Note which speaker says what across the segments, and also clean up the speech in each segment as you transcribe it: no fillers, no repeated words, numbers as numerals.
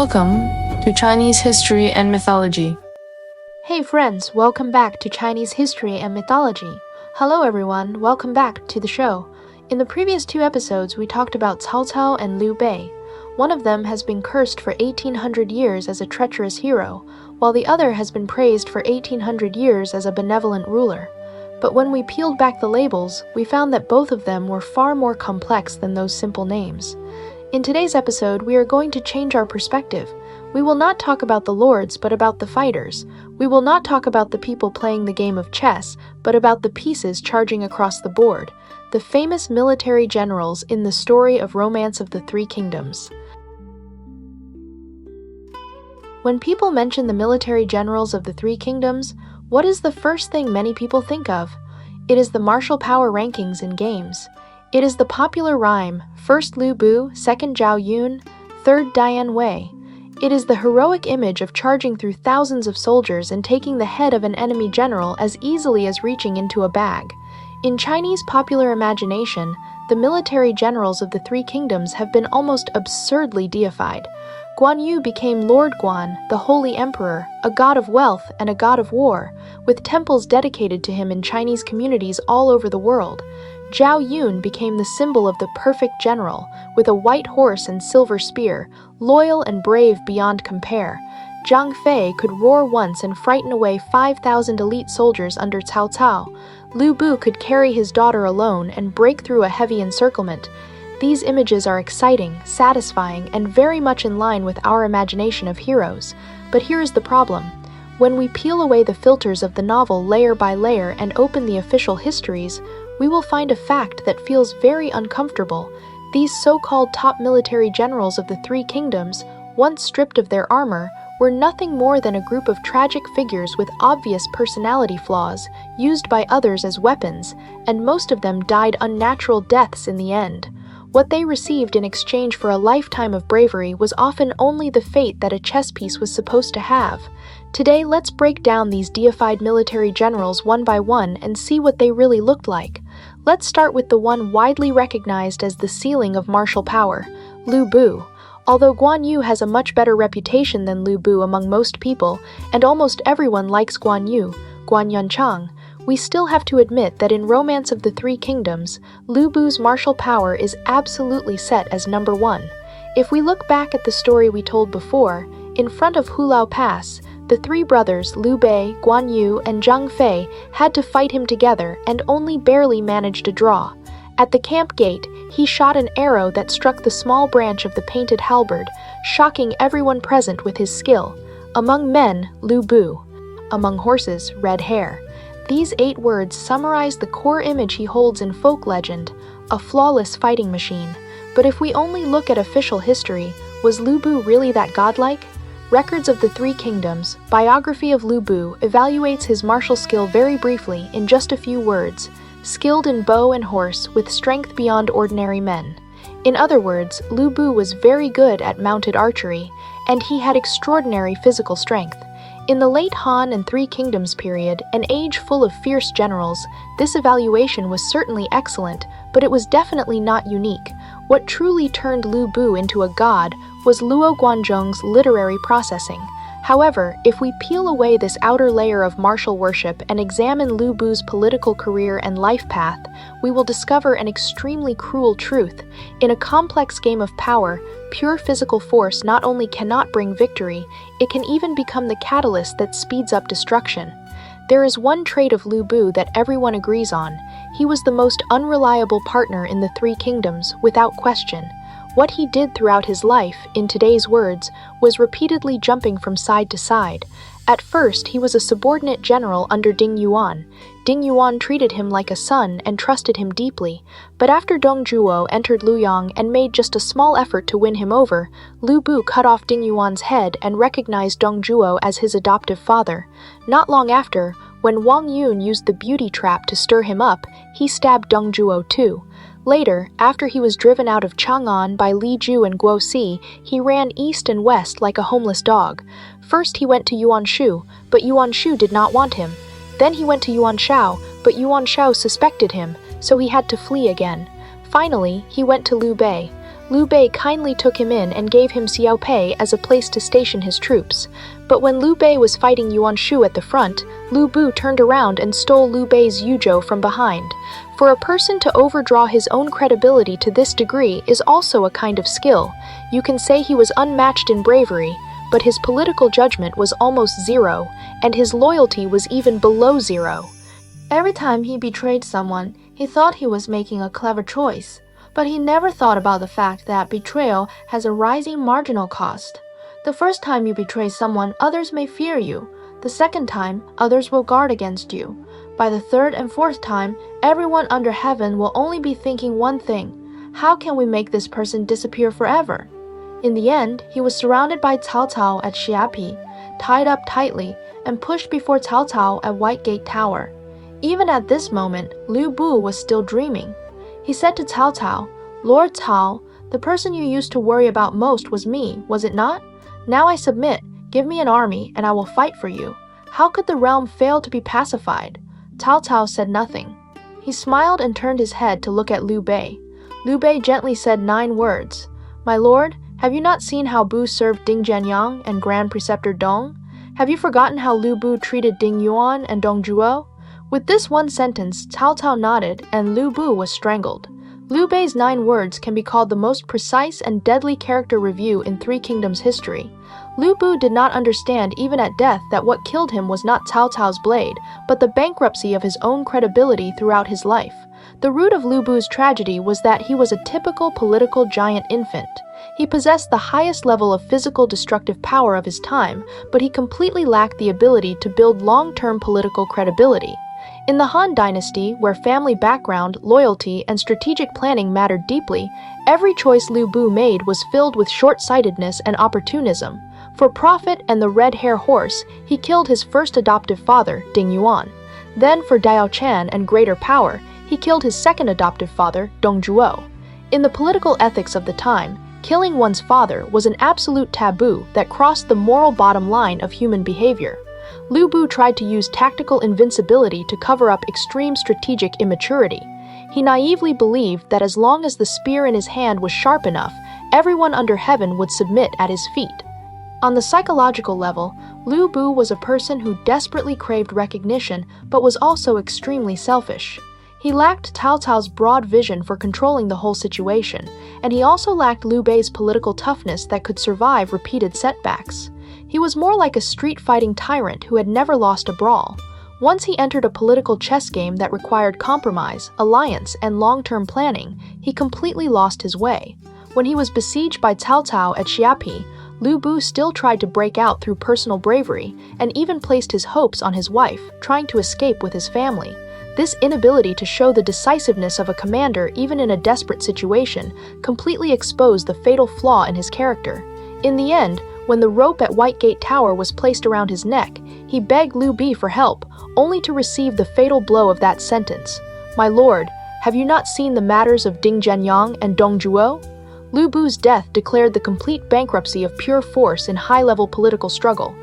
Speaker 1: Welcome to Chinese History and Mythology.
Speaker 2: Hey friends, welcome back to Chinese History and Mythology. Hello everyone, welcome back to the show. In the previous two episodes, we talked about Cao Cao and Liu Bei. One of them has been cursed for 1800 years as a treacherous hero, while the other has been praised for 1800 years as a benevolent ruler. But when we peeled back the labels, we found that both of them were far more complex than those simple names. In today's episode, we are going to change our perspective. We will not talk about the lords, but about the fighters. We will not talk about the people playing the game of chess, but about the pieces charging across the board, the famous military generals in the story of Romance of the Three Kingdoms. When people mention the military generals of the Three Kingdoms, what is the first thing many people think of? It is the martial power rankings in games. It is the popular rhyme, first Lu Bu, second Zhao Yun, third Dian Wei. It is the heroic image of charging through thousands of soldiers and taking the head of an enemy general as easily as reaching into a bag. In Chinese popular imagination, the military generals of the Three Kingdoms have been almost absurdly deified. Guan Yu became Lord Guan, the Holy Emperor, a god of wealth and a god of war, with temples dedicated to him in Chinese communities all over the world. Zhao Yun became the symbol of the perfect general, with a white horse and silver spear, loyal and brave beyond compare. Zhang Fei could roar once and frighten away 5,000 elite soldiers under Cao Cao. Lu Bu could carry his daughter alone and break through a heavy encirclement. These images are exciting, satisfying, and very much in line with our imagination of heroes. But here is the problem. When we peel away the filters of the novel layer by layer and open the official histories, we will find a fact that feels very uncomfortable. These so-called top military generals of the Three Kingdoms, once stripped of their armor, were nothing more than a group of tragic figures with obvious personality flaws, used by others as weapons, and most of them died unnatural deaths in the end. What they received in exchange for a lifetime of bravery was often only the fate that a chess piece was supposed to have. Today, let's break down these deified military generals one by one and see what they really looked like. Let's start with the one widely recognized as the ceiling of martial power, Lu Bu. Although Guan Yu has a much better reputation than Lu Bu among most people, and almost everyone likes Guan Yu, Guan Yuanchang, we still have to admit that in Romance of the Three Kingdoms, Lu Bu's martial power is absolutely set as number one. If we look back at the story we told before, in front of Hulao Pass, the three brothers Liu Bei, Guan Yu, and Zhang Fei had to fight him together and only barely managed a draw. At the camp gate, he shot an arrow that struck the small branch of the painted halberd, shocking everyone present with his skill. Among men, Lu Bu. Among horses, red hair. These 8 words summarize the core image he holds in folk legend, a flawless fighting machine. But if we only look at official history, was Lu Bu really that godlike? Records of the Three Kingdoms, biography of Lu Bu, evaluates his martial skill very briefly in just a few words: skilled in bow and horse, with strength beyond ordinary men. In other words, Lu Bu was very good at mounted archery, and he had extraordinary physical strength. In the late Han and Three Kingdoms period, an age full of fierce generals, this evaluation was certainly excellent, but it was definitely not unique. What truly turned Lu Bu into a god was Luo Guanzhong's literary processing. However, if we peel away this outer layer of martial worship and examine Lu Bu's political career and life path, we will discover an extremely cruel truth. In a complex game of power, pure physical force not only cannot bring victory, it can even become the catalyst that speeds up destruction. There is one trait of Lu Bu that everyone agrees on. He was the most unreliable partner in the Three Kingdoms, without question. What he did throughout his life, in today's words, was repeatedly jumping from side to side. At first, he was a subordinate general under Ding Yuan. Ding Yuan treated him like a son and trusted him deeply. But after Dong Zhuo entered Luoyang and made just a small effort to win him over, Lu Bu cut off Ding Yuan's head and recognized Dong Zhuo as his adoptive father. Not long after, when Wang Yun used the beauty trap to stir him up, he stabbed Dong Zhuo too. Later, after he was driven out of Chang'an by Li Ju and Guo Si, he ran east and west like a homeless dog. First he went to Yuan Shu, but Yuan Shu did not want him. Then he went to Yuan Shao, but Yuan Shao suspected him, so he had to flee again. Finally, he went to Liu Bei. Liu Bei kindly took him in and gave him Xiaopei as a place to station his troops. But when Liu Bei was fighting Yuan Shu at the front, Lu Bu turned around and stole Liu Bei's yuzhou from behind. For a person to overdraw his own credibility to this degree is also a kind of skill. You can say he was unmatched in bravery, but his political judgment was almost zero, and his loyalty was even below zero. Every time he betrayed someone, he thought he was making a clever choice, but he never thought about the fact that betrayal has a rising marginal cost. The first time you betray someone, others may fear you. The second time, others will guard against you. By the third and fourth time, everyone under heaven will only be thinking one thing: how can we make this person disappear forever? In the end, he was surrounded by Cao Cao at Xiapi, tied up tightly, and pushed before Cao Cao at White Gate Tower. Even at this moment, Liu Bu was still dreaming. He said to Cao Cao, "Lord Cao, the person you used to worry about most was me, was it not? Now I submit. Give me an army, and I will fight for you. How could the realm fail to be pacified?" Cao Cao said nothing. He smiled and turned his head to look at Liu Bei. Liu Bei gently said 9 words. "My lord, have you not seen how Bu served Ding Jianyang and Grand Preceptor Dong? Have you forgotten how Liu Bu treated Ding Yuan and Dong Zhuo?" With this one sentence, Cao Cao nodded, and Liu Bu was strangled. Liu Bei's 9 words can be called the most precise and deadly character review in Three Kingdoms history. Liu Bu did not understand even at death that what killed him was not Cao Cao's blade, but the bankruptcy of his own credibility throughout his life. The root of Liu Bu's tragedy was that he was a typical political giant infant. He possessed the highest level of physical destructive power of his time, but he completely lacked the ability to build long-term political credibility. In the Han Dynasty, where family background, loyalty, and strategic planning mattered deeply, every choice Liu Bu made was filled with short-sightedness and opportunism. For profit and the red hair horse, he killed his first adoptive father, Ding Yuan. Then, for Diao Chan and greater power, he killed his second adoptive father, Dong Zhuo. In the political ethics of the time, killing one's father was an absolute taboo that crossed the moral bottom line of human behavior. Liu Bu tried to use tactical invincibility to cover up extreme strategic immaturity. He naively believed that as long as the spear in his hand was sharp enough, everyone under heaven would submit at his feet. On the psychological level, Liu Bu was a person who desperately craved recognition but was also extremely selfish. He lacked Cao Cao's broad vision for controlling the whole situation, and he also lacked Liu Bei's political toughness that could survive repeated setbacks. He was more like a street-fighting tyrant who had never lost a brawl. Once he entered a political chess game that required compromise, alliance, and long-term planning, he completely lost his way. When he was besieged by Cao Cao at Xiapi, Liu Bu still tried to break out through personal bravery and even placed his hopes on his wife, trying to escape with his family. This inability to show the decisiveness of a commander even in a desperate situation completely exposed the fatal flaw in his character. In the end, when the rope at White Gate Tower was placed around his neck, he begged Liu Bei for help, only to receive the fatal blow of that sentence. "My lord, have you not seen the matters of Ding Jianyang and Dong Zhuo?" Liu Bu's death declared the complete bankruptcy of pure force in high-level political struggle.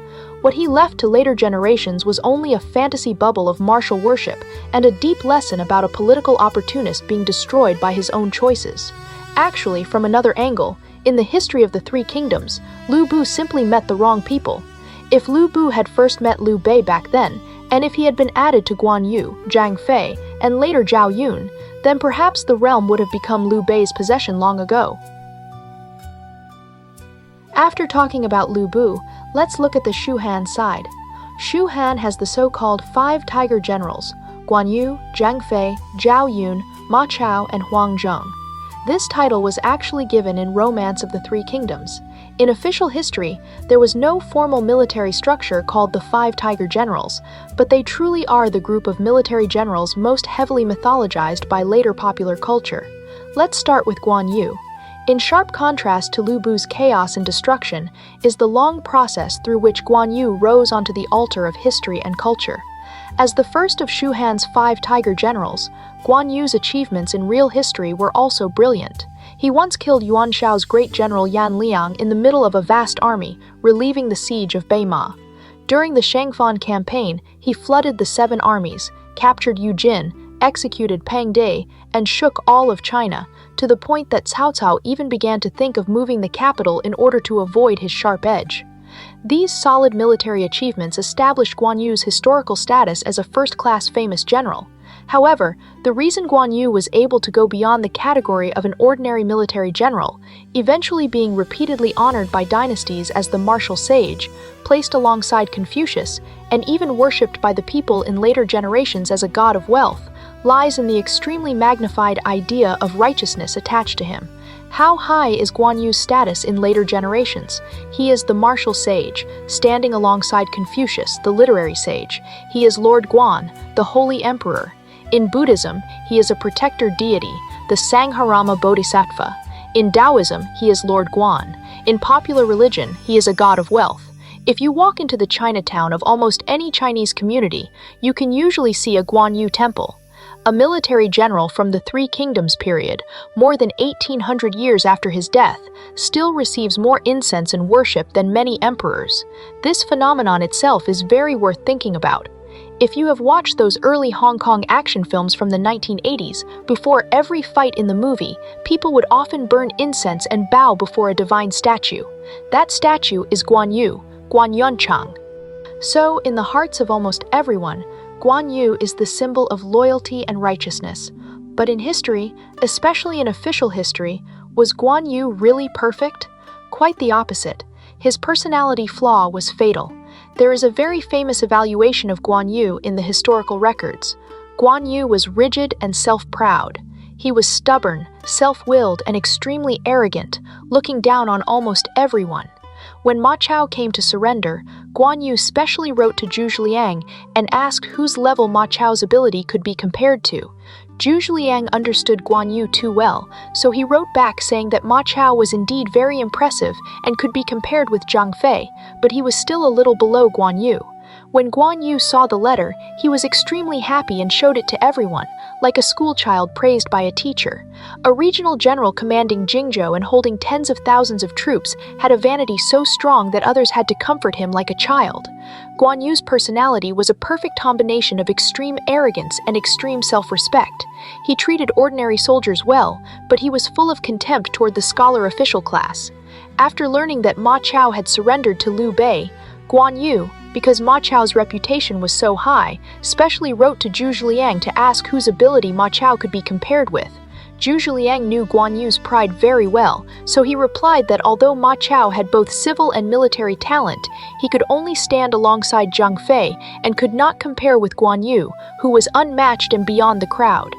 Speaker 2: What he left to later generations was only a fantasy bubble of martial worship and a deep lesson about a political opportunist being destroyed by his own choices. Actually, from another angle, in the history of the Three Kingdoms, Liu Bu simply met the wrong people. If Liu Bu had first met Liu Bei back then, and if he had been added to Guan Yu, Zhang Fei, and later Zhao Yun, then perhaps the realm would have become Liu Bei's possession long ago. After talking about Liu Bu, let's look at the Shu Han side. Shu Han has the so-called 5 tiger generals: Guan Yu, Zhang Fei, Zhao Yun, Ma Chao, and Huang Zheng. This title was actually given in Romance of the Three Kingdoms. In official history, there was no formal military structure called the 5 Tiger Generals, but they truly are the group of military generals most heavily mythologized by later popular culture. Let's start with Guan Yu. In sharp contrast to Liu Bu's chaos and destruction is the long process through which Guan Yu rose onto the altar of history and culture. As the first of Shu Han's 5 tiger generals, Guan Yu's achievements in real history were also brilliant. He once killed Yuan Shao's great general Yan Liang in the middle of a vast army, relieving the siege of Beima. During the Shangfan campaign, he flooded the 7 armies, captured Yu Jin, executed Pang De, and shook all of China, to the point that Cao Cao even began to think of moving the capital in order to avoid his sharp edge. These solid military achievements established Guan Yu's historical status as a first-class famous general. However, the reason Guan Yu was able to go beyond the category of an ordinary military general, eventually being repeatedly honored by dynasties as the martial sage, placed alongside Confucius, and even worshipped by the people in later generations as a god of wealth, lies in the extremely magnified idea of righteousness attached to him. How high is Guan Yu's status in later generations? He is the martial sage, standing alongside Confucius, the literary sage. He is Lord Guan, the holy emperor. In Buddhism, he is a protector deity, the Sangharama Bodhisattva. In Taoism, he is Lord Guan. In popular religion, he is a god of wealth. If you walk into the Chinatown of almost any Chinese community, you can usually see a Guan Yu temple. A military general from the Three Kingdoms period, more than 1800 years after his death, still receives more incense and worship than many emperors. This phenomenon itself is very worth thinking about. If you have watched those early Hong Kong action films from the 1980s, before every fight in the movie, people would often burn incense and bow before a divine statue. That statue is Guan Yu, Guan Yunchang. So, in the hearts of almost everyone, Guan Yu is the symbol of loyalty and righteousness. But in history, especially in official history, was Guan Yu really perfect? Quite the opposite. His personality flaw was fatal. There is a very famous evaluation of Guan Yu in the historical records. Guan Yu was rigid and self-proud. He was stubborn, self-willed, and extremely arrogant, looking down on almost everyone. When Ma Chao came to surrender, Guan Yu specially wrote to Zhu Zhiliang and asked whose level Ma Chao's ability could be compared to. Zhu Zhiliang understood Guan Yu too well, so he wrote back saying that Ma Chao was indeed very impressive and could be compared with Zhang Fei, but he was still a little below Guan Yu. When Guan Yu saw the letter, he was extremely happy and showed it to everyone, like a schoolchild praised by a teacher. A regional general commanding Jingzhou and holding tens of thousands of troops had a vanity so strong that others had to comfort him like a child. Guan Yu's personality was a perfect combination of extreme arrogance and extreme self-respect. He treated ordinary soldiers well, but he was full of contempt toward the scholar official class. After learning that Ma Chao had surrendered to Liu Bei, Guan Yu, because Ma Chao's reputation was so high, specially wrote to Zhu Zhiliang to ask whose ability Ma Chao could be compared with. Zhu Zhiliang knew Guan Yu's pride very well, so he replied that although Ma Chao had both civil and military talent, he could only stand alongside Zhang Fei and could not compare with Guan Yu, who was unmatched and beyond the crowd.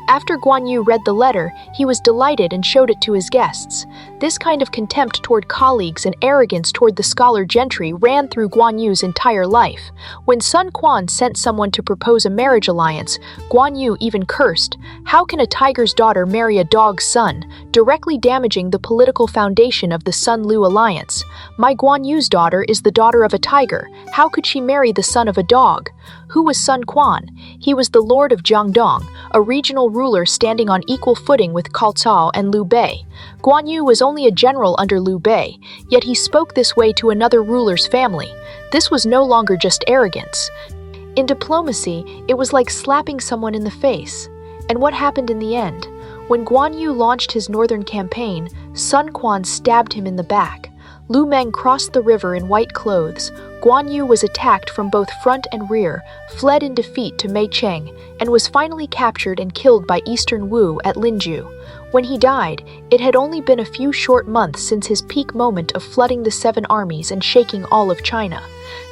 Speaker 2: After Guan Yu read the letter, he was delighted and showed it to his guests. This kind of contempt toward colleagues and arrogance toward the scholar gentry ran through Guan Yu's entire life. When Sun Quan sent someone to propose a marriage alliance, Guan Yu even cursed, "How can a tiger's daughter marry a dog's son?" directly damaging the political foundation of the Sun-Lu alliance. "My Guan Yu's daughter is the daughter of a tiger. How could she marry the son of a dog?" Who was Sun Quan? He was the lord of Jiangdong, a regional ruler standing on equal footing with Cao Cao and Liu Bei. Guan Yu was only a general under Liu Bei, yet he spoke this way to another ruler's family. This was no longer just arrogance. In diplomacy, it was like slapping someone in the face. And what happened in the end? When Guan Yu launched his northern campaign, Sun Quan stabbed him in the back. Lu Meng crossed the river in white clothes. Guan Yu was attacked from both front and rear, fled in defeat to Mei Cheng, and was finally captured and killed by Eastern Wu at Linju. When he died, it had only been a few short months since his peak moment of flooding the Seven Armies and shaking all of China.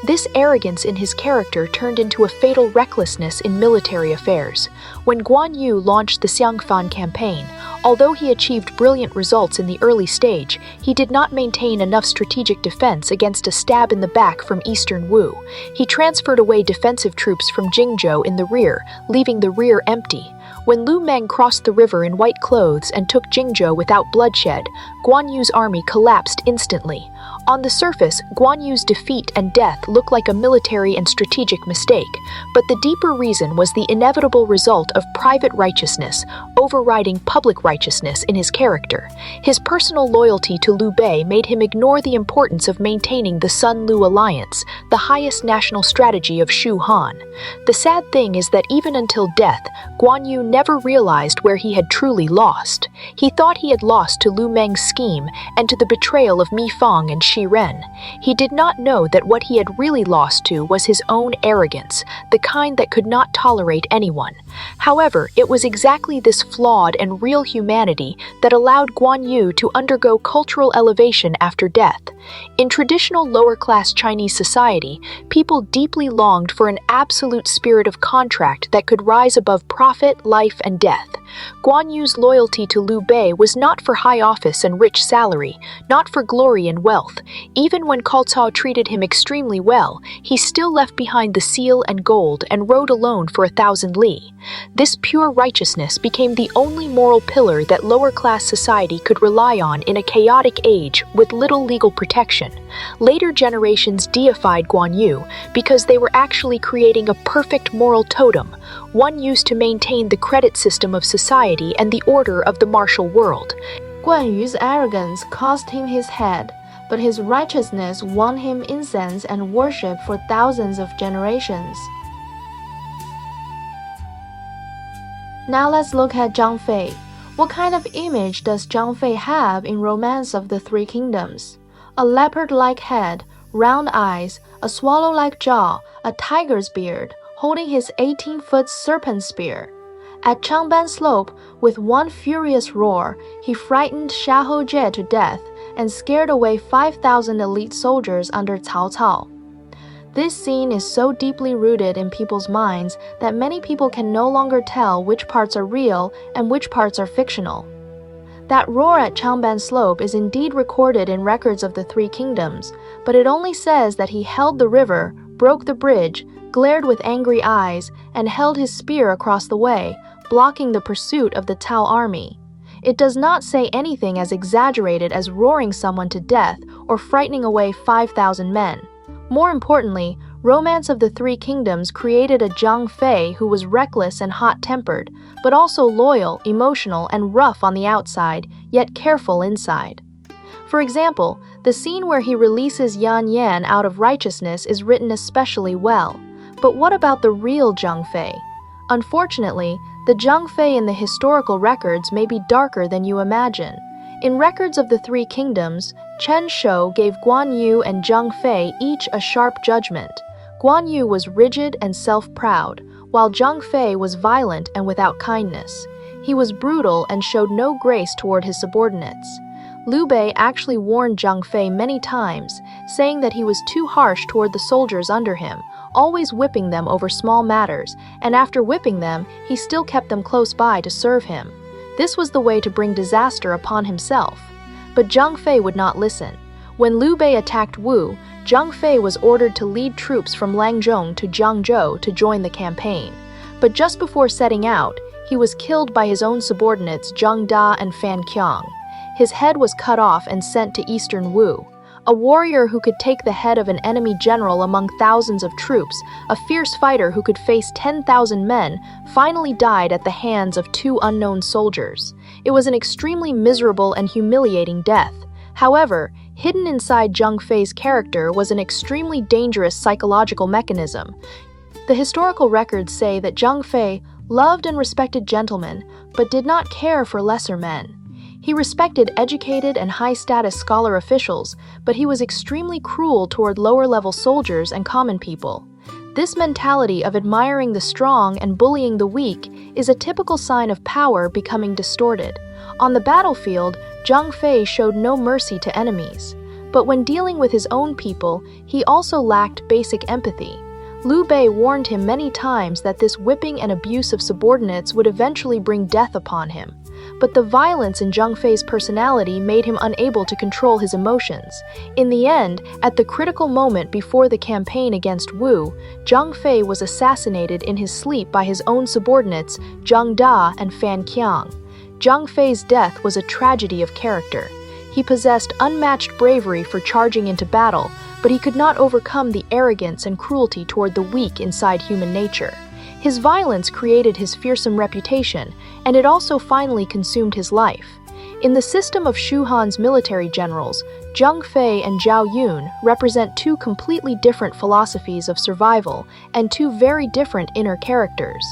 Speaker 2: This arrogance in his character turned into a fatal recklessness in military affairs. When Guan Yu launched the Xiangfan campaign, although he achieved brilliant results in the early stage, he did not maintain enough strategic defense against a stab in the back from Eastern Wu. He transferred away defensive troops from Jingzhou in the rear, leaving the rear empty. When Lu Meng crossed the river in white clothes and took Jingzhou without bloodshed, Guan Yu's army collapsed instantly. On the surface, Guan Yu's defeat and death looked like a military and strategic mistake, but the deeper reason was the inevitable result of private righteousness overriding public righteousness in his character. His personal loyalty to Liu Bei made him ignore the importance of maintaining the Sun-Lu alliance, the highest national strategy of Shu Han. The sad thing is that even until death, Guan Yu never realized where he had truly lost. He thought he had lost to Lu Meng's scheme and to the betrayal of Mi Fang and Shi Ren. He did not know that what he had really lost to was his own arrogance, the kind that could not tolerate anyone. However, it was exactly this flawed and real humanity that allowed Guan Yu to undergo cultural elevation after death. In traditional lower-class Chinese society, people deeply longed for an absolute spirit of contract that could rise above profit, life, and death. Guan Yu's loyalty to Liu Bei was not for high office and rich salary, not for glory and wealth. Even when Cao Cao treated him extremely well, he still left behind the seal and gold and rode alone for 1,000 li. This pure righteousness became the only moral pillar that lower-class society could rely on in a chaotic age with little legal protection. Later generations deified Guan Yu because they were actually creating a perfect moral totem, one used to maintain the credit system of society and the order of the martial world.
Speaker 3: Guan Yu's arrogance cost him his head, but his righteousness won him incense and worship for thousands of generations. Now let's look at Zhang Fei. What kind of image does Zhang Fei have in Romance of the Three Kingdoms? A leopard-like head, round eyes, a swallow-like jaw, a tiger's beard, holding his 18-foot serpent spear. At Changban Slope, with one furious roar, he frightened Xiahou Jie to death and scared away 5,000 elite soldiers under Cao Cao. This scene is so deeply rooted in people's minds that many people can no longer tell which parts are real and which parts are fictional. That roar at Changban Slope is indeed recorded in records of the Three Kingdoms, but it only says that he held the river, broke the bridge, glared with angry eyes, and held his spear across the way, blocking the pursuit of the Tao army. It does not say anything as exaggerated as roaring someone to death or frightening away 5,000 men. More importantly, Romance of the Three Kingdoms created a Zhang Fei who was reckless and hot-tempered, but also loyal, emotional, and rough on the outside, yet careful inside. For example, the scene where he releases Yan Yan out of righteousness is written especially well. But what about the real Zhang Fei? Unfortunately, the Zhang Fei in the historical records may be darker than you imagine. In records of the Three Kingdoms, Chen Shou gave Guan Yu and Zhang Fei each a sharp judgment. Guan Yu was rigid and self-proud, while Zhang Fei was violent and without kindness. He was brutal and showed no grace toward his subordinates. Liu Bei actually warned Zhang Fei many times, saying that he was too harsh toward the soldiers under him, always whipping them over small matters, and after whipping them, he still kept them close by to serve him. This was the way to bring disaster upon himself. But Zhang Fei would not listen. When Liu Bei attacked Wu, Zhang Fei was ordered to lead troops from Langzhong to Jiangzhou to join the campaign. But just before setting out, he was killed by his own subordinates Zhang Da and Fan Qiang. His head was cut off and sent to eastern Wu. A warrior who could take the head of an enemy general among thousands of troops, a fierce fighter who could face 10,000 men, finally died at the hands of two unknown soldiers. It was an extremely miserable and humiliating death. However, hidden inside Zhang Fei's character was an extremely dangerous psychological mechanism. The historical records say that Zhang Fei loved and respected gentlemen, but did not care for lesser men. He respected educated and high-status scholar officials, but he was extremely cruel toward lower-level soldiers and common people. This mentality of admiring the strong and bullying the weak is a typical sign of power becoming distorted. On the battlefield, Zhang Fei showed no mercy to enemies. But when dealing with his own people, he also lacked basic empathy. Liu Bei warned him many times that this whipping and abuse of subordinates would eventually bring death upon him.
Speaker 2: but the violence in Zhang Fei's personality made him unable to control his emotions. In the end, at the critical moment before the campaign against Wu, Zhang Fei was assassinated in his sleep by his own subordinates Zhang Da and Fan Qiang. Zhang Fei's death was a tragedy of character. He possessed unmatched bravery for charging into battle, but he could not overcome the arrogance and cruelty toward the weak inside human nature. His violence created his fearsome reputation, and it also finally consumed his life. In the system of Shu Han's military generals, Zhang Fei and Zhao Yun represent two completely different philosophies of survival and two very different inner characters.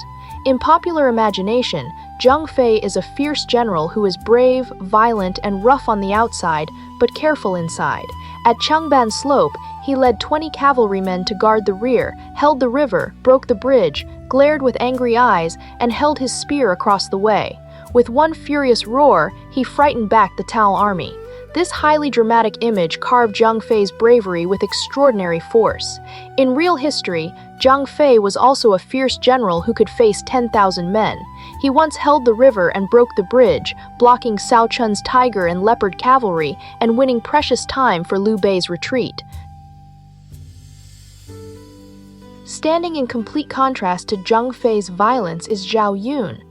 Speaker 2: In popular imagination, Zhang Fei is a fierce general who is brave, violent, and rough on the outside, but careful inside. At Changban Slope, he led 20 cavalrymen to guard the rear, held the river, broke the bridge, glared with angry eyes, and held his spear across the way. With one furious roar, he frightened back the Tao army. This highly dramatic image carved Zhang Fei's bravery with extraordinary force. In real history, Zhang Fei was also a fierce general who could face 10,000 men. He once held the river and broke the bridge, blocking Cao Chun's tiger and leopard cavalry and winning precious time for Liu Bei's retreat. Standing in complete contrast to Zhang Fei's violence is Zhao Yun.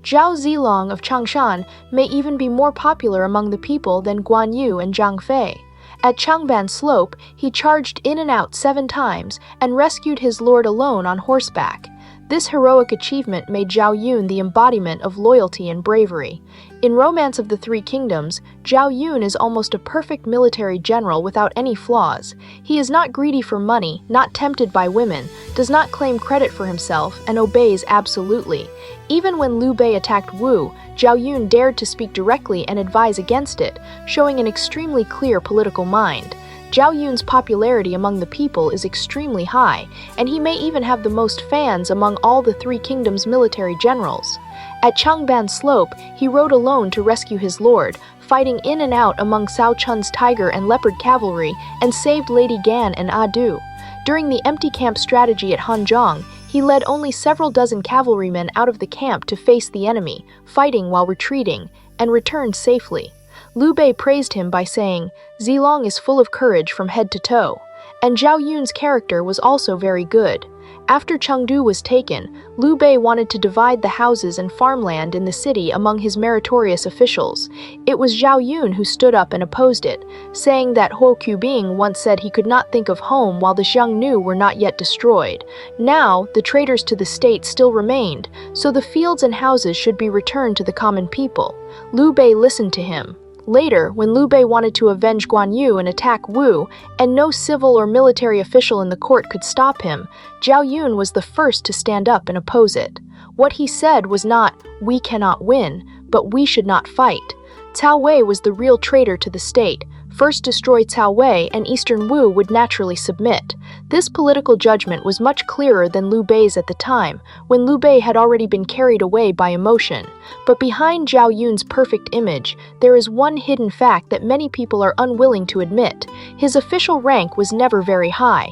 Speaker 2: Zhao Zilong of Changshan may even be more popular among the people than Guan Yu and Zhang Fei. At Changban Slope, he charged in and out 7 times and rescued his lord alone on horseback. This heroic achievement made Zhao Yun the embodiment of loyalty and bravery. In Romance of the Three Kingdoms, Zhao Yun is almost a perfect military general without any flaws. He is not greedy for money, not tempted by women, does not claim credit for himself, and obeys absolutely. Even when Liu Bei attacked Wu, Zhao Yun dared to speak directly and advise against it, showing an extremely clear political mind. Zhao Yun's popularity among the people is extremely high, and he may even have the most fans among all the Three Kingdoms' military generals. At Changban Slope, he rode alone to rescue his lord, fighting in and out among Cao Chun's tiger and leopard cavalry, and saved Lady Gan and Adu. During the empty camp strategy at Hanzhong, he led only several dozen cavalrymen out of the camp to face the enemy, fighting while retreating, and returned safely. Liu Bei praised him by saying, "Zilong is full of courage from head to toe." And Zhao Yun's character was also very good. After Chengdu was taken, Liu Bei wanted to divide the houses and farmland in the city among his meritorious officials. It was Zhao Yun who stood up and opposed it, saying that Huo Qubing once said he could not think of home while the Xiongnu were not yet destroyed. Now, the traitors to the state still remained, so the fields and houses should be returned to the common people. Liu Bei listened to him. Later, when Liu Bei wanted to avenge Guan Yu and attack Wu, and no civil or military official in the court could stop him, Zhao Yun was the first to stand up and oppose it. What he said was not, "We cannot win," but "We should not fight." Cao Wei was the real traitor to the state. First destroy Cao Wei and Eastern Wu would naturally submit. This political judgment was much clearer than Liu Bei's at the time, when Liu Bei had already been carried away by emotion. But behind Zhao Yun's perfect image, there is one hidden fact that many people are unwilling to admit. His official rank was never very high.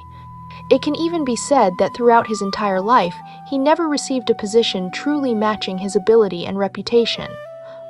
Speaker 2: It can even be said that throughout his entire life, he never received a position truly matching his ability and reputation.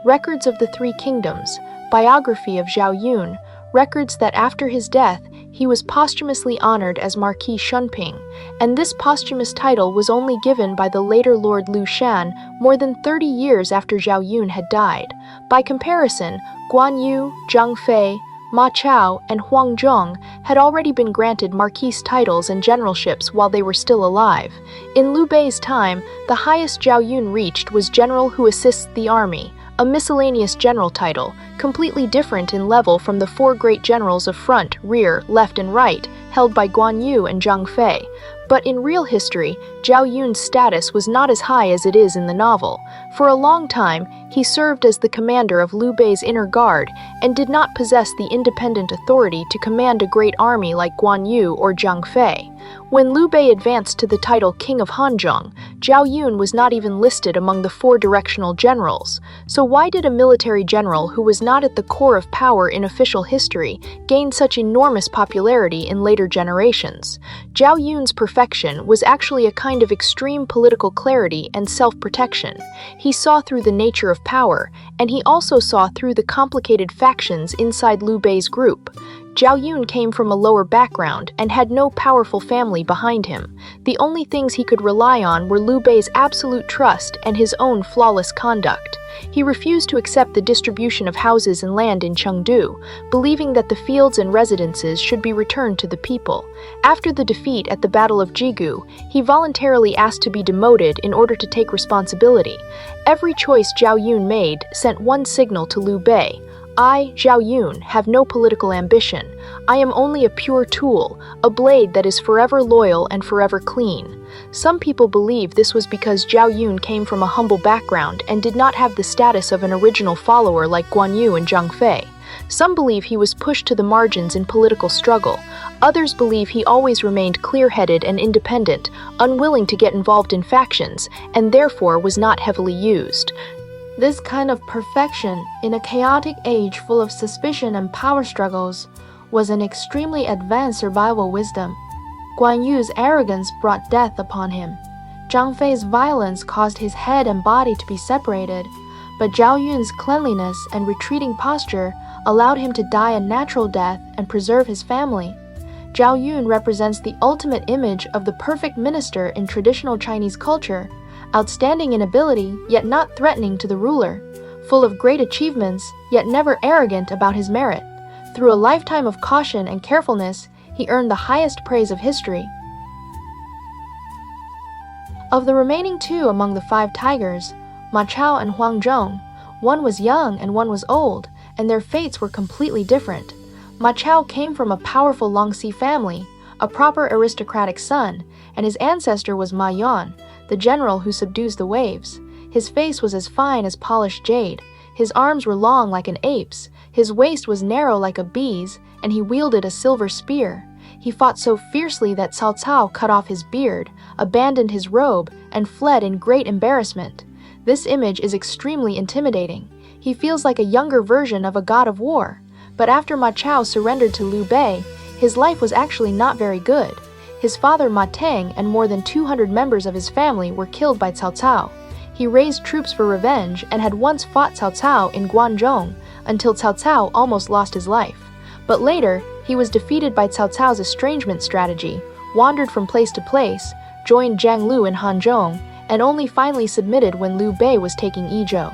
Speaker 2: Records of the Three Kingdoms, biography of Zhao Yun, records that after his death, he was posthumously honored as Marquis Shunping, and this posthumous title was only given by the later Lord Liu Shan more than 30 years after Zhao Yun had died. By comparison, Guan Yu, Zhang Fei, Ma Chao, and Huang Zhong had already been granted marquis titles and generalships while they were still alive. In Liu Bei's time, the highest Zhao Yun reached was General who assists the army, a miscellaneous general title, completely different in level from the 4 great generals of front, rear, left, and right, held by Guan Yu and Zhang Fei. But in real history, Zhao Yun's status was not as high as it is in the novel. For a long time, he served as the commander of Liu Bei's inner guard and did not possess the independent authority to command a great army like Guan Yu or Zhang Fei. When Liu Bei advanced to the title King of Hanzhong, Zhao Yun was not even listed among the 4 directional generals. So why did a military general who was not at the core of power in official history gain such enormous popularity in later later generations. Zhao Yun's perfection was actually a kind of extreme political clarity and self-protection. He saw through the nature of power, and he also saw through the complicated factions inside Liu Bei's group. Zhao Yun came from a lower background and had no powerful family behind him. The only things he could rely on were Liu Bei's absolute trust and his own flawless conduct. He refused to accept the distribution of houses and land in Chengdu, believing that the fields and residences should be returned to the people. After the defeat at the Battle of Jigu, he voluntarily asked to be demoted in order to take responsibility. Every choice Zhao Yun made sent one signal to Liu Bei: I, Zhao Yun, have no political ambition. I am only a pure tool, a blade that is forever loyal and forever clean. Some people believe this was because Zhao Yun came from a humble background and did not have the status of an original follower like Guan Yu and Zhang Fei. Some believe he was pushed to the margins in political struggle. Others believe he always remained clear-headed and independent, unwilling to get involved in factions, and therefore was not heavily used.
Speaker 3: This kind of perfection, in a chaotic age full of suspicion and power struggles, was an extremely advanced survival wisdom. Guan Yu's arrogance brought death upon him. Zhang Fei's violence caused his head and body to be separated, but Zhao Yun's cleanliness and retreating posture allowed him to die a natural death and preserve his family. Zhao Yun represents the ultimate image of the perfect minister in traditional Chinese culture, outstanding in ability, yet not threatening to the ruler, full of great achievements, yet never arrogant about his merit. Through a lifetime of caution and carefulness, he earned the highest praise of history. Of the remaining two among the 5 tigers, Ma Chao and Huang Zhong, one was young and one was old, and their fates were completely different. Ma Chao came from a powerful Longxi family, a proper aristocratic son, and his ancestor was Ma Yuan, the general who subdues the waves. His face was as fine as polished jade, his arms were long like an ape's, his waist was narrow like a bee's, and he wielded a silver spear. He fought so fiercely that Cao Cao cut off his beard, abandoned his robe, and fled in great embarrassment. This image is extremely intimidating. He feels like a younger version of a god of war. But after Ma Chao surrendered to Liu Bei, his life was actually not very good. His father Ma Teng and more than 200 members of his family were killed by Cao Cao. He raised troops for revenge and had once fought Cao Cao in Guanzhong until Cao Cao almost lost his life. But later, he was defeated by Cao Cao's estrangement strategy, wandered from place to place, joined Jiang Lu in Hanzhong, and only finally submitted when Liu Bei was taking Yizhou.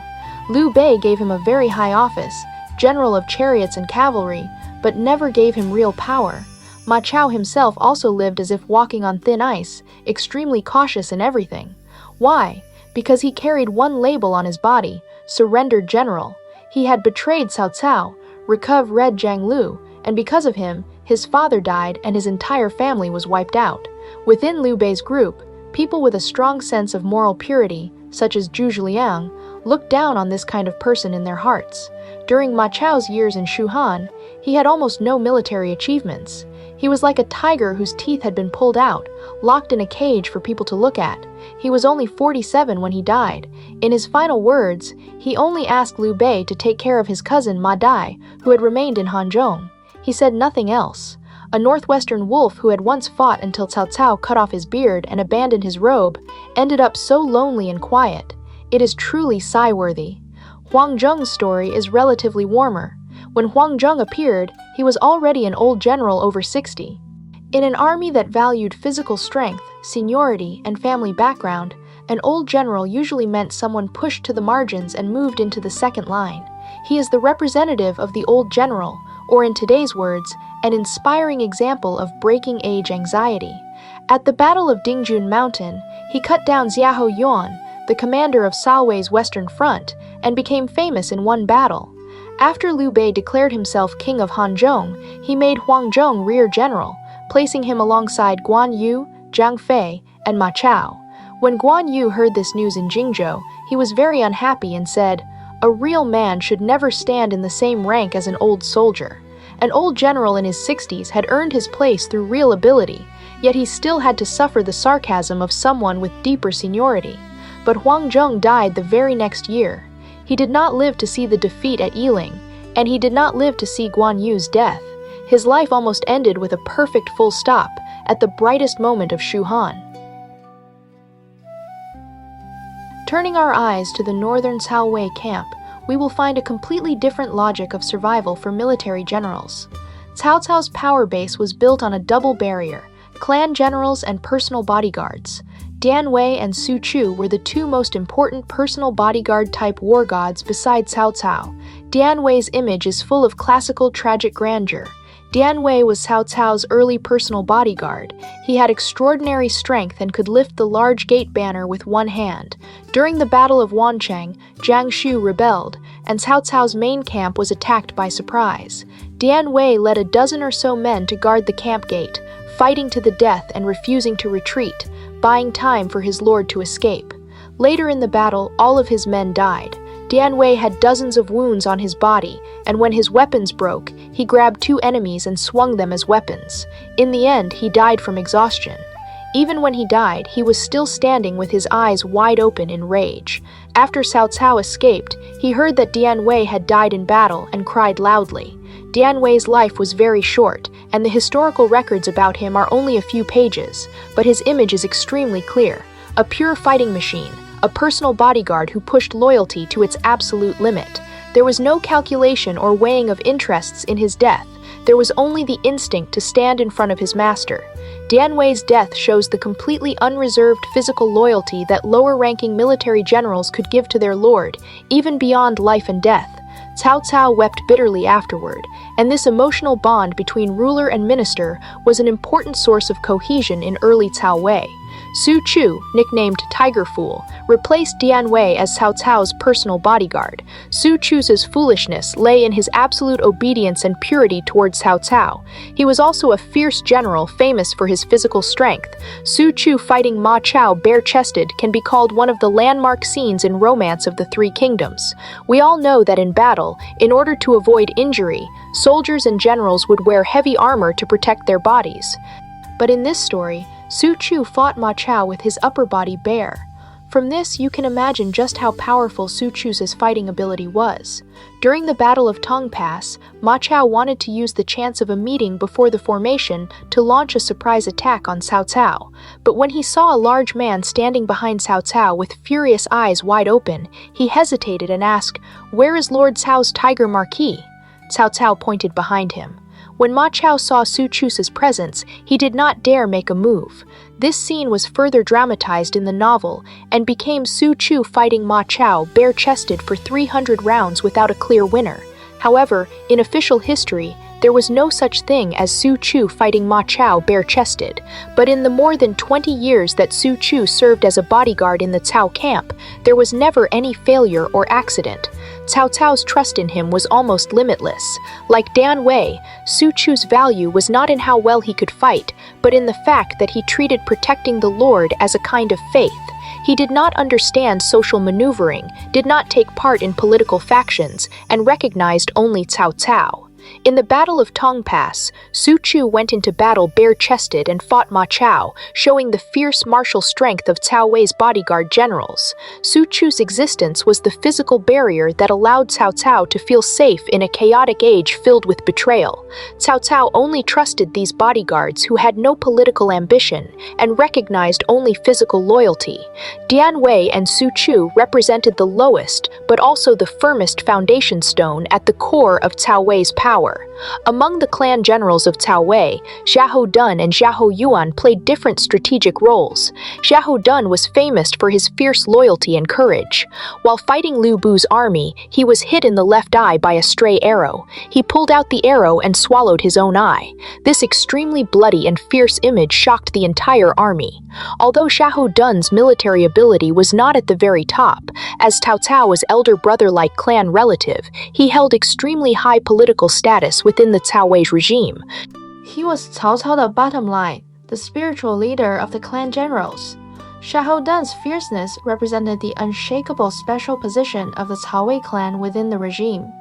Speaker 3: Liu Bei gave him a very high office, general of chariots and cavalry, but never gave him real power. Ma Chao himself also lived as if walking on thin ice, extremely cautious in everything. Why? Because he carried one label on his body, surrendered general. He had betrayed Cao Cao, read Jiang Lu, and because of him, his father died and his entire family was wiped out. Within Liu Bei's group, people with a strong sense of moral purity, such as Zhu Zhiliang, looked down on this kind of person in their hearts. During Ma Chao's years in Shuhan, he had almost no military achievements. He was like a tiger whose teeth had been pulled out, locked in a cage for people to look at. He was only 47 when he died. In his final words, he only asked Liu Bei to take care of his cousin Ma Dai, who had remained in Hanzhong. He said nothing else. A northwestern wolf who had once fought until Cao Cao cut off his beard and abandoned his robe, ended up so lonely and quiet. It is truly sigh-worthy. Huang Zhong's story is relatively warmer. When Huang Zhong appeared, he was already an old general over 60. In an army that valued physical strength, seniority, and family background, an old general usually meant someone pushed to the margins and moved into the second line. He is the representative of the old general, or in today's words, an inspiring example of breaking age anxiety. At the Battle of Dingjun Mountain, he cut down Xiahou Yuan, the commander of Salwei's western front, and became famous in one battle. After Liu Bei declared himself king of Hanzhong, he made Huang Zhong rear general, placing him alongside Guan Yu, Zhang Fei, and Ma Chao. When Guan Yu heard this news in Jingzhou, he was very unhappy and said, "A real man should never stand in the same rank as an old soldier." An old general in his 60s had earned his place through real ability, yet he still had to suffer the sarcasm of someone with deeper seniority. But Huang Zhong died the very next year. He did not live to see the defeat at Yiling, and he did not live to see Guan Yu's death.
Speaker 2: His life almost ended with a perfect full stop at the brightest moment of Shu Han. Turning our eyes to the northern Cao Wei camp, we will find a completely different logic of survival for military generals. Cao Cao's power base was built on a double barrier: clan generals and personal bodyguards. Dian Wei and Su Chu were the two most important personal bodyguard-type war gods beside Cao Cao. Dian Wei's image is full of classical tragic grandeur. Dian Wei was Cao Cao's early personal bodyguard. He had extraordinary strength and could lift the large gate banner with one hand. During the Battle of Wancheng, Jiang Shu rebelled, and Cao Cao's main camp was attacked by surprise. Dian Wei led a dozen or so men to guard the camp gate, fighting to the death and refusing to retreat, buying time for his lord to escape. Later in the battle, all of his men died. Dian Wei had dozens of wounds on his body, and when his weapons broke, he grabbed two enemies and swung them as weapons. In the end, he died from exhaustion. Even when he died, he was still standing with his eyes wide open in rage. After Cao Cao escaped, he heard that Dian Wei had died in battle and cried loudly. Dian Wei's life was very short, and the historical records about him are only a few pages, but his image is extremely clear: a pure fighting machine, a personal bodyguard who pushed loyalty to its absolute limit. There was no calculation or weighing of interests in his death. There was only the instinct to stand in front of his master. Dian Wei's death shows the completely unreserved physical loyalty that lower-ranking military generals could give to their lord, even beyond life and death. Cao Cao wept bitterly afterward, and this emotional bond between ruler and minister was an important source of cohesion in early Cao Wei. Su Chu, nicknamed Tiger Fool, replaced Dian Wei as Cao Cao's personal bodyguard. Su Chu's foolishness lay in his absolute obedience and purity towards Cao Cao. He was also a fierce general famous for his physical strength. Su Chu fighting Ma Chao bare-chested can be called one of the landmark scenes in Romance of the Three Kingdoms. We all know that in battle, in order to avoid injury, soldiers and generals would wear heavy armor to protect their bodies. But in this story, Su Chu fought Ma Chao with his upper body bare. From this, you can imagine just how powerful Su Chu's fighting ability was. During the Battle of Tong Pass, Ma Chao wanted to use the chance of a meeting before the formation to launch a surprise attack on Cao Cao. But when he saw a large man standing behind Cao Cao with furious eyes wide open, he hesitated and asked, "Where is Lord Cao's Tiger Marquis?" Cao Cao pointed behind him. When Ma Chao saw Su Chu's presence, he did not dare make a move. This scene was further dramatized in the novel and became Su Chu fighting Ma Chao bare-chested for 300 rounds without a clear winner. However, in official history, there was no such thing as Su Chu fighting Ma Chao bare-chested, but in the more than 20 years that Su Chu served as a bodyguard in the Cao camp, there was never any failure or accident. Cao Cao's trust in him was almost limitless. Like Dian Wei, Su Chu's value was not in how well he could fight, but in the fact that he treated protecting the Lord as a kind of faith. He did not understand social maneuvering, did not take part in political factions, and recognized only Cao Cao. In the Battle of Tong Pass, Su Chu went into battle bare-chested and fought Ma Chao, showing the fierce martial strength of Cao Wei's bodyguard generals. Su Chu's existence was the physical barrier that allowed Cao Cao to feel safe in a chaotic age filled with betrayal. Cao Cao only trusted these bodyguards who had no political ambition and recognized only physical loyalty. Dian Wei and Su Chu represented the lowest, but also the firmest foundation stone at the core of Cao Wei's power. Among the clan generals of Cao Wei, Xiahou Dun and Xiahou Yuan played different strategic roles. Xiahou Dun was famous for his fierce loyalty and courage. While fighting Lu Bu's army, he was hit in the left eye by a stray arrow. He pulled out the arrow and swallowed his own eye. This extremely bloody and fierce image shocked the entire army. Although Xiahou Dun's military ability was not at the very top, as Cao Cao was elder brother-like clan relative, he held extremely high political status within the Cao Wei regime.
Speaker 3: He was Cao Cao the bottom line, the spiritual leader of the clan generals. Xiahou Dun's fierceness represented the unshakable special position of the Cao Wei clan within the regime.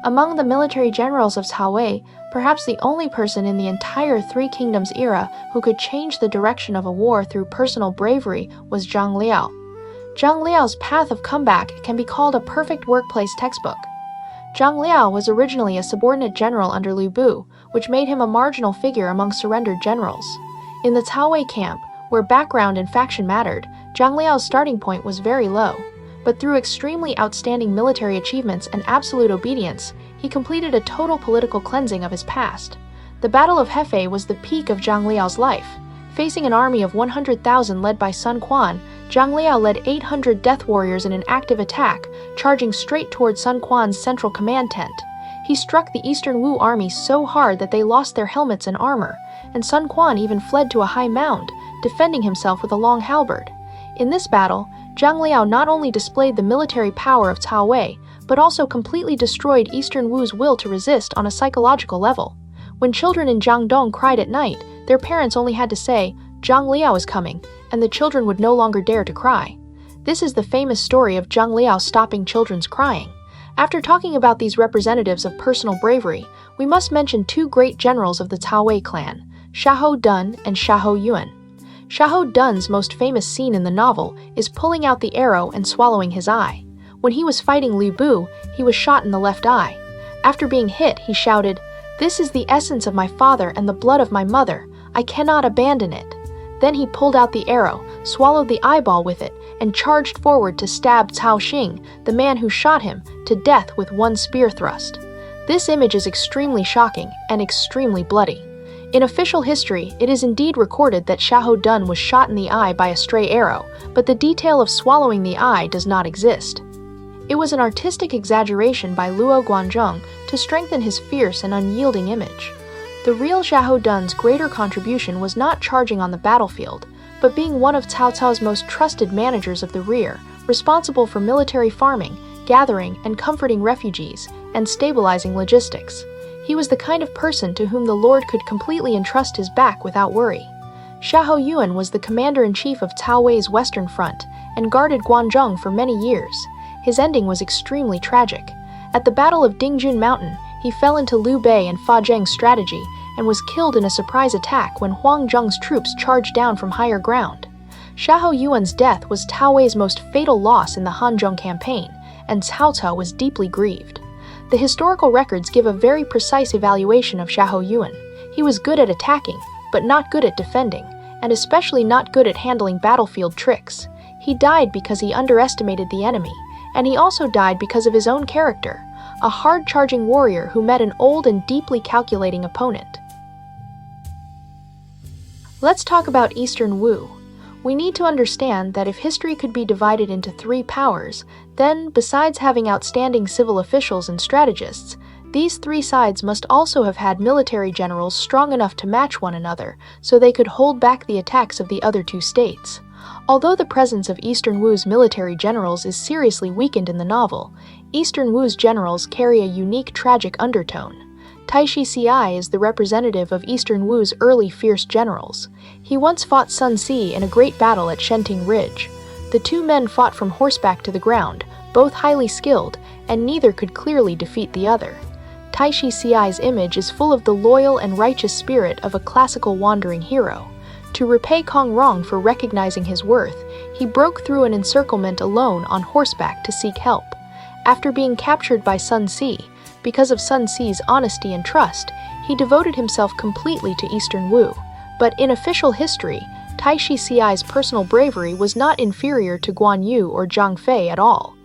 Speaker 3: Among the military generals of Cao Wei, perhaps the only person in the entire Three Kingdoms era who could change the direction of a war through personal bravery was Zhang Liao. Zhang Liao's path of comeback can be called a perfect workplace textbook. Zhang Liao was originally a subordinate general under Lu Bu.
Speaker 2: which made him a marginal figure among surrendered generals. In the Cao Wei camp, where background and faction mattered, Zhang Liao's starting point was very low. But through extremely outstanding military achievements and absolute obedience, he completed a total political cleansing of his past. The Battle of Hefei was the peak of Zhang Liao's life. Facing an army of 100,000 led by Sun Quan, Zhang Liao led 800 death warriors in an active attack, charging straight toward Sun Quan's central command tent. He struck the Eastern Wu army so hard that they lost their helmets and armor, and Sun Quan even fled to a high mound, defending himself with a long halberd. In this battle, Zhang Liao not only displayed the military power of Cao Wei, but also completely destroyed Eastern Wu's will to resist on a psychological level. When children in Jiangdong cried at night, their parents only had to say, "Zhang Liao is coming," and the children would no longer dare to cry. This is the famous story of Zhang Liao stopping children's crying. After talking about these representatives of personal bravery, we must mention two great generals of the Cao Wei clan, Xiahou Dun and Xiahou Yuan. Xiahou Dun's most famous scene in the novel is pulling out the arrow and swallowing his eye. When he was fighting Lu Bu, he was shot in the left eye. After being hit, he shouted, "This is the essence of my father and the blood of my mother. I cannot abandon it." Then he pulled out the arrow, swallowed the eyeball with it, and charged forward to stab Cao Xing, the man who shot him, to death with one spear thrust. This image is extremely shocking and extremely bloody. In official history, it is indeed recorded that Xiahou Dun was shot in the eye by a stray arrow, but the detail of swallowing the eye does not exist. It was an artistic exaggeration by Luo Guanzhong to strengthen his fierce and unyielding image. The real Xiahou Dun's greater contribution was not charging on the battlefield, but being one of Cao Cao's most trusted managers of the rear, responsible for military farming, gathering and comforting refugees, and stabilizing logistics. He was the kind of person to whom the Lord could completely entrust his back without worry. Xiahou Yuan was the commander-in-chief of Cao Wei's western front and guarded Guanzhong for many years. His ending was extremely tragic. At the Battle of Dingjun Mountain, he fell into Liu Bei and Fa Zheng's strategy and was killed in a surprise attack when Huang Zheng's troops charged down from higher ground. Xiahou Yuan's death was Cao Wei's most fatal loss in the Hanzhong campaign, and Cao Cao was deeply grieved. The historical records give a very precise evaluation of Xiahou Yuan. He was good at attacking, but not good at defending, and especially not good at handling battlefield tricks. He died because he underestimated the enemy, and he also died because of his own character, a hard-charging warrior who met an old and deeply calculating opponent. Let's talk about Eastern Wu. We need to understand that if history could be divided into three powers, then, besides having outstanding civil officials and strategists, these three sides must also have had military generals strong enough to match one another, so they could hold back the attacks of the other two states. Although the presence of Eastern Wu's military generals is seriously weakened in the novel, Eastern Wu's generals carry a unique tragic undertone. Taishi Ci is the representative of Eastern Wu's early fierce generals. He once fought Sun Si in a great battle at Shenting Ridge. The two men fought from horseback to the ground, both highly skilled, and neither could clearly defeat the other. Taishi Ci's image is full of the loyal and righteous spirit of a classical wandering hero. To repay Kong Rong for recognizing his worth, he broke through an encirclement alone on horseback to seek help. After being captured by Sun Si, because of Sun Si's honesty and trust, he devoted himself completely to Eastern Wu. But in official history, Taishi Ci's personal bravery was not inferior to Guan Yu or Zhang Fei at all.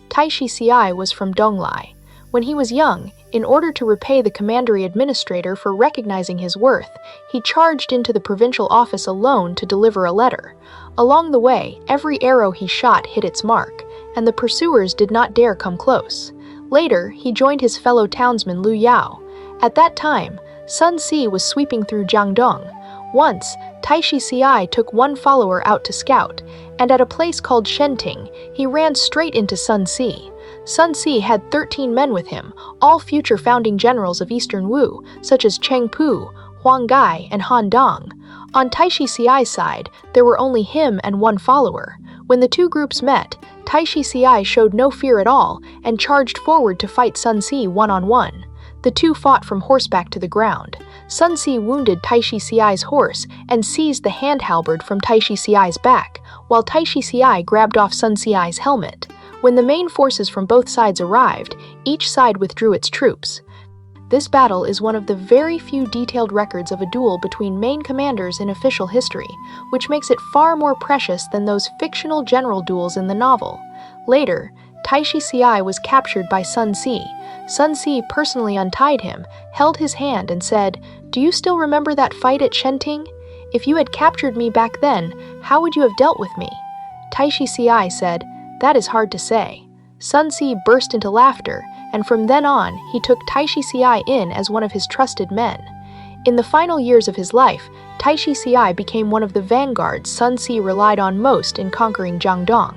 Speaker 2: Taishi Ci was from Donglai. When he was young, in order to repay the commandery administrator for recognizing his worth, he charged into the provincial office alone to deliver a letter. Along the way, every arrow he shot hit its mark, and the pursuers did not dare come close. Later, he joined his fellow townsman Lu Yao. At that time, Sun Si was sweeping through Jiangdong. Once, Taishi Ci took one follower out to scout, and at a place called Shenting, he ran straight into Sun Si. Sun Si had 13 men with him, all future founding generals of Eastern Wu, such as Cheng Pu, Huang Gai, and Han Dong. On Taishi Ci's side, there were only him and one follower. When the two groups met, Taishi Ci showed no fear at all and charged forward to fight Sun Si one-on-one. The two fought from horseback to the ground. Sun Si wounded Taishi Ci's horse and seized the hand halberd from Taishi Ci's back, while Taishi Ci grabbed off Sun Ci's helmet. When the main forces from both sides arrived, each side withdrew its troops. This battle is one of the very few detailed records of a duel between main commanders in official history, which makes it far more precious than those fictional general duels in the novel. Later, Taishi Ci was captured by Sun Ce. Sun Ce personally untied him, held his hand, and said, "Do you still remember that fight at Shenting? If you had captured me back then, how would you have dealt with me?" Taishi Ci said, "That is hard to say." Sun Ce burst into laughter, and from then on, he took Taishi Ci in as one of his trusted men. In the final years of his life, Taishi Ci became one of the vanguards Sun Ce relied on most in conquering Jiangdong.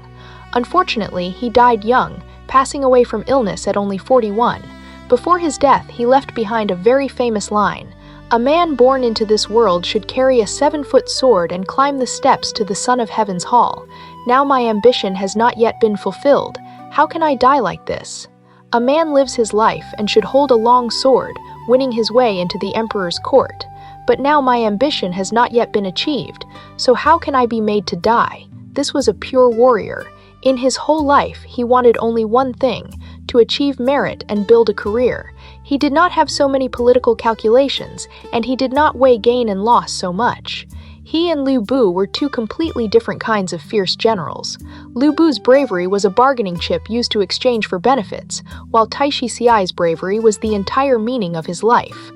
Speaker 2: Unfortunately, he died young, passing away from illness at only 41. Before his death, he left behind a very famous line: "A man born into this world should carry a 7-foot sword and climb the steps to the Son of Heaven's hall. Now my ambition has not yet been fulfilled. How can I die like this? A man lives his life and should hold a long sword, winning his way into the emperor's court. But now my ambition has not yet been achieved, so how can I be made to die?" This was a pure warrior. In his whole life, he wanted only one thing: to achieve merit and build a career. He did not have so many political calculations, and he did not weigh gain and loss so much. He and Liu Bu were two completely different kinds of fierce generals. Liu Bu's bravery was a bargaining chip used to exchange for benefits, while Taishi Ci's bravery was the entire meaning of his life.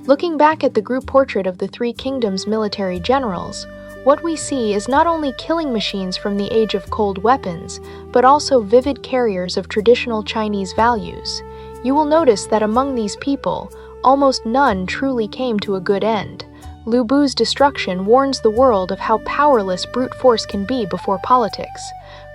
Speaker 2: Looking back at the group portrait of the Three Kingdoms military generals, what we see is not only killing machines from the age of cold weapons, but also vivid carriers of traditional Chinese values. You will notice that among these people, almost none truly came to a good end. Liu Bu's destruction warns the world of how powerless brute force can be before politics.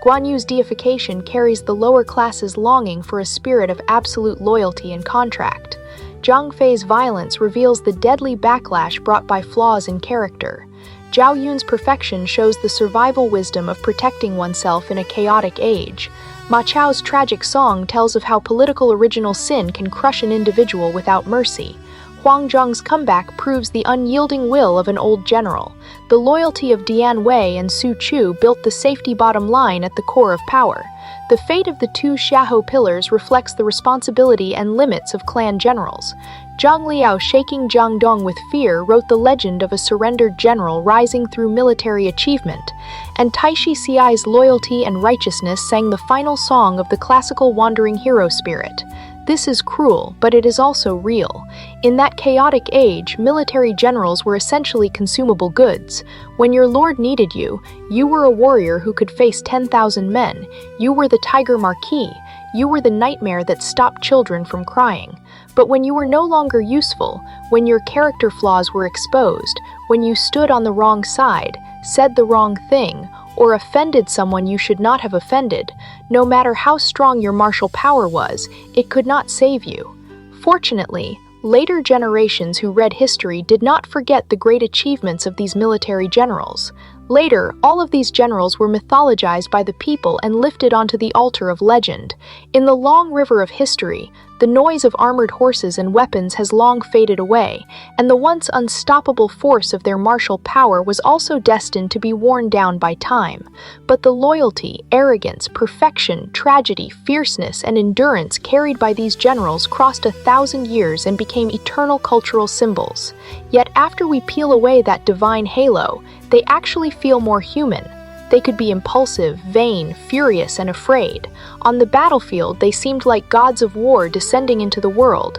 Speaker 2: Guan Yu's deification carries the lower classes' longing for a spirit of absolute loyalty and contract. Zhang Fei's violence reveals the deadly backlash brought by flaws in character. Zhao Yun's perfection shows the survival wisdom of protecting oneself in a chaotic age. Ma Chao's tragic song tells of how political original sin can crush an individual without mercy. Huang Zhong's comeback proves the unyielding will of an old general. The loyalty of Dian Wei and Su Chu built the safety bottom line at the core of power. The fate of the two Xiahou pillars reflects the responsibility and limits of clan generals. Zhang Liao, shaking Jiangdong with fear, wrote the legend of a surrendered general rising through military achievement, and Taishi Ci's loyalty and righteousness sang the final song of the classical wandering hero spirit. This is cruel, but it is also real. In that chaotic age, military generals were essentially consumable goods. When your lord needed you, you were a warrior who could face 10,000 men. You were the Tiger Marquis. You were the nightmare that stopped children from crying. But when you were no longer useful, when your character flaws were exposed, when you stood on the wrong side, said the wrong thing, or offended someone you should not have offended, no matter how strong your martial power was, it could not save you. Fortunately, later generations who read history did not forget the great achievements of these military generals. Later, all of these generals were mythologized by the people and lifted onto the altar of legend. In the long river of history, the noise of armored horses and weapons has long faded away, and the once unstoppable force of their martial power was also destined to be worn down by time. But the loyalty, arrogance, perfection, tragedy, fierceness, and endurance carried by these generals crossed 1,000 years and became eternal cultural symbols. Yet after we peel away that divine halo, they actually feel more human. They could be impulsive, vain, furious, and afraid. On the battlefield, they seemed like gods of war descending into the world.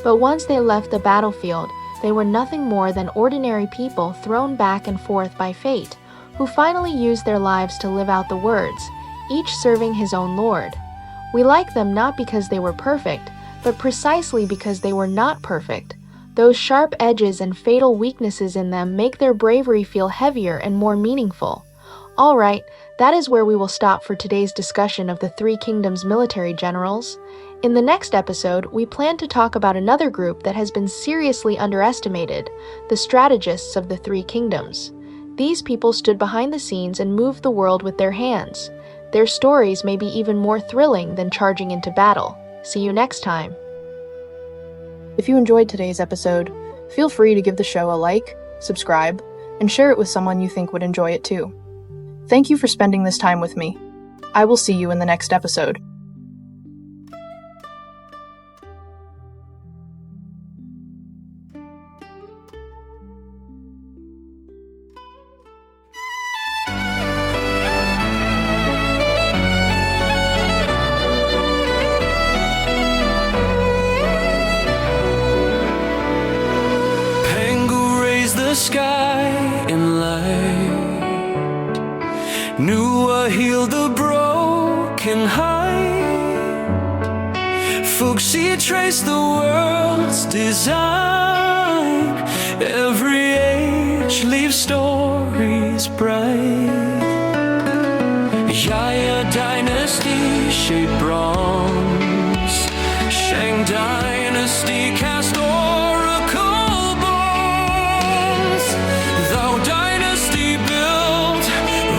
Speaker 3: But once they left the battlefield, they were nothing more than ordinary people thrown back and forth by fate, who finally used their lives to live out the words, each serving his own lord. We like them not because they were perfect, but precisely because they were not perfect. Those sharp edges and fatal weaknesses in them make their bravery feel heavier and more meaningful. Alright, that is where we will stop for today's discussion of the Three Kingdoms military generals. In the next episode, we plan to talk about another group that has been seriously underestimated, the strategists of the Three Kingdoms. These people stood behind the scenes and moved the world with their hands. Their stories may be even more thrilling than charging into battle. See you next time.
Speaker 1: If you enjoyed today's episode, feel free to give the show a like, subscribe, and share it with someone you think would enjoy it too. Thank you for spending this time with me. I will see you in the next episode.
Speaker 4: Fuxi traced the world's design. Every age leaves stories bright. Yaya dynasty shaped bronze. Shang dynasty cast oracle bones. Thou dynasty built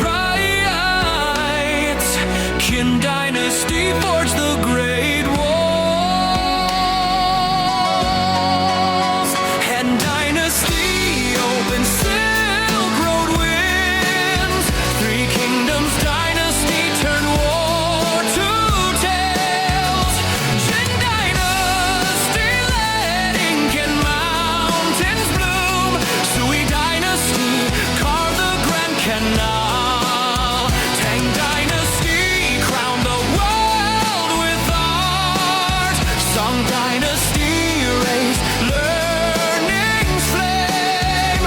Speaker 4: right. Qin dynasty forged the great walls. Han dynasty opened Silk Road winds. Three kingdoms dynasty turned war to tales. Jin dynasty led ink and mountains bloom. Sui dynasty carved the Grand Canal. Tang dynasty crowned the world with art. Song dynasty raised learning's flame.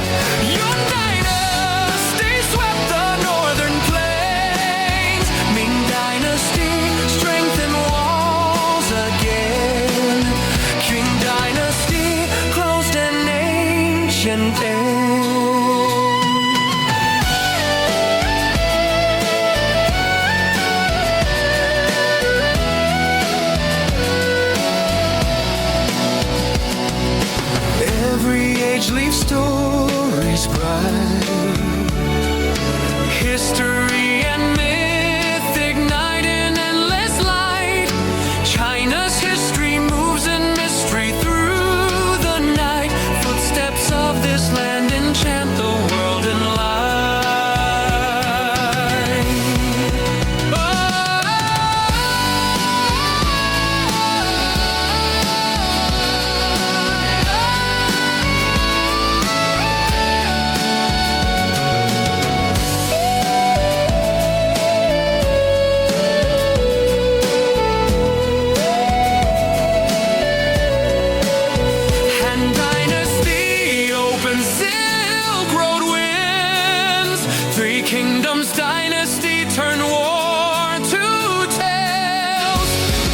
Speaker 4: Yun dynasty swept the northern plains. Ming dynasty strengthened walls again. Qing dynasty closed an ancient end. Every age leaves stories bright. History and myth ignite in endless light. China's history moves in mystery through the night. Footsteps of this land enchant the world in light. Han dynasty opened Silk Road winds. Three kingdoms dynasty turned war to tales.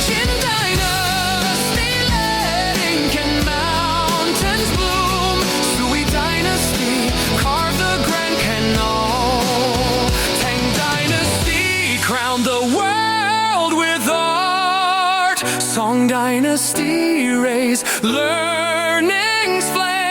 Speaker 4: Qin dynasty led ink and mountains bloom. Sui dynasty carved the Grand Canal. Tang dynasty crowned the world with art. Song dynasty raised learning's flame.